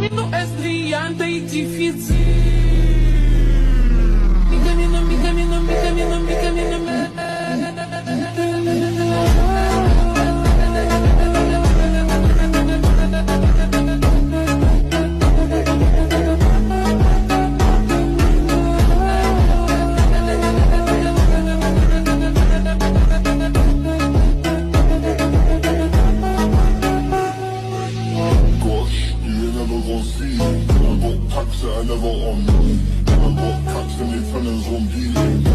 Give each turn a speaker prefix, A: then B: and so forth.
A: cammino è sdraiante e difficile. Mi cammino.
B: Gosh, you ain't never gon' see. I got packs that are never on me. I got packs and they friends on me.